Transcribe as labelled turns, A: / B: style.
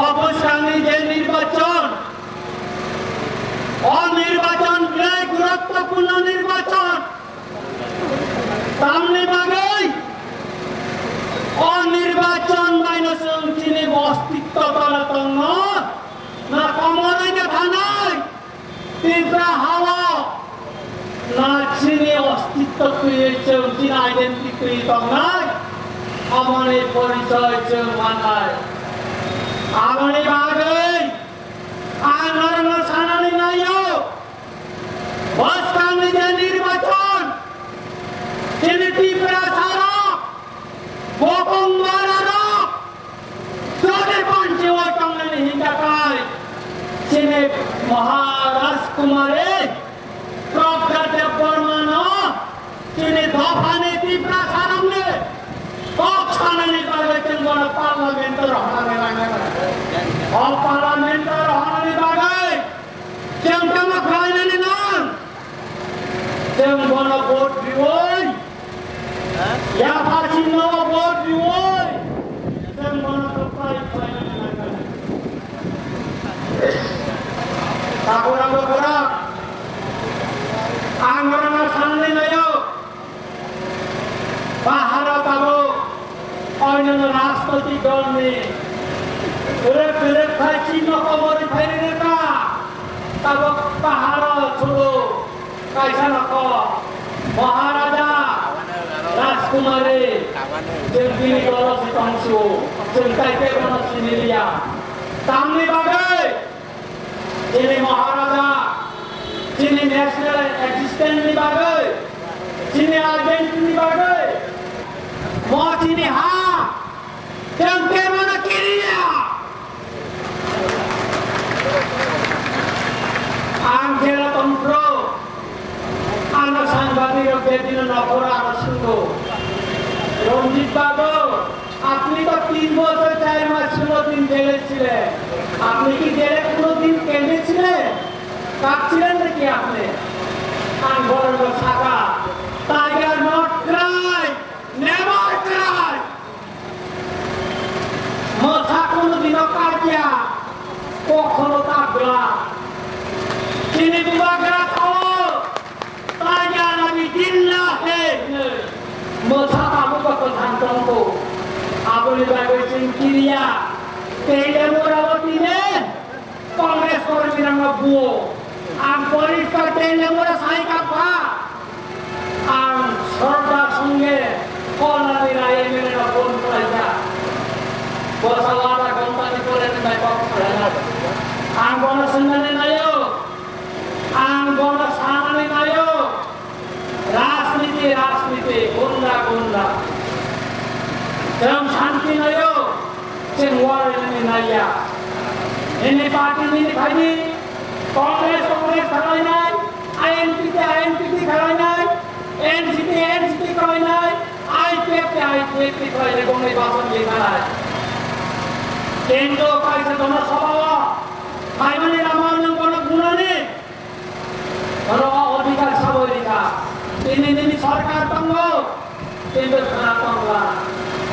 A: অবসানে যে নির্বাচন অনির্বাচন গুরুত্বপূর্ণ নির্বাচন সামনে বাগেই অনির্বাচন মাইনস চিনি অস্তিত্ব তলাতন না কমলাইনে থানায় তীব্র হাওয়া না চিনি অস্তিত্ব তুইছে চিনি আইডেন্টি তুই তংনায় আমাদের পরিচয় চেয়ে মানায় আমাদের বাগেই আনারণ সানানি নাইও বসকানি যে নির্বাচন চিনি তীব্র সারা বকংবারারা সবে পঞ্চে ওটংনে হিংকাকায় চিনি মহারাজকুমারে প্রজ্ঞাতে বর্মন চিনি দফানে তীব্র সারংনে কক্ষানে বাগেতেন বড় পার্লামেন্টের হনানে লাগে পার্লামেন্টের হনানে বাগে চেমকামা খাইনানে না চেম বড় ভোট দিওই ইয়া ফাসি নো ভোট দিওই চেম বড় কপাই খাইনানে লাগে তাগোরাম করা আঙ্গরানা সামনে নয়ো পাহাড় পাবো অন্যান্য রাজনৈতিক দল নেই চিহ্ন কবরী ফাইলে নেতা তাবো পাহাড় ছোড়ো কাইসা নক মহারাজা রাজকুমারে যেমনি দল অংশ চিন্তাইতে কোন সিনিলিয়া সামনে বাগে যিনি মহারাজা যিনি ন্যাশনাল এক্সিস্টেন্স নিবাগে যিনি আইডেন্টি নিবাগে মচিনি হা কেমকে মনে কিরিয়া আঙ্গেরা তন্ত্র আনা সাংবাদিক বেদিন নকরা শুনল রঞ্জিত বাবু আপনি তো 3 বছর 4 মাস 16 দিন জেলে ছিলেন আপনি কি জেলে কোনোদিন কেঁদেছিলেন কাঁদছিলেন নাকি আপনি আমি বলবো সাকা tiger not cry never cry মাথা কোনোদিনও কাটিয়া কখনো কাঁদলা চিনি দুবাগরা খাও টাইগার আমি দিল্লা হে মাথা কাবু কত ধান্তঙ্ক আপনি বাগেছেন কিরিয়া তেলে মোরাবতী নে কংগ্রেস কর্মীরা বুয়ো আর পরিষ্কার তেলে মোরা সাই কাপা আর সরকার সঙ্গে কলানি রায়ে মেনে না ফোন করাইয়া বসাওয়াটা কোম্পানি করে নাই পক্ষে আর গণসংগ্রামে নাইও আর গণসানানে নাইও রাজনীতি রাজনীতি গুন্ডা গুন্ডা যেমন শান্তি নাইও সে ওয়ারেনে নাইয়া এনে পার্টি নিয়ে খাইনি কংগ্রেস কংগ্রেস খারাই নাই আইএনপি খারাই নাই এনসিপি খারাই নাই আইপিএফ খারাই নাই কোনো বাসন দিয়ে খারাই কেন্দ্র কাইছে তোমার স্বভাব খাইমানে রামায়ণ কোনো গুণ নেই কোনো অধিকার সাবরিকা তিনি সরকার তঙ্গ কেন্দ্র খারাপ তঙ্গা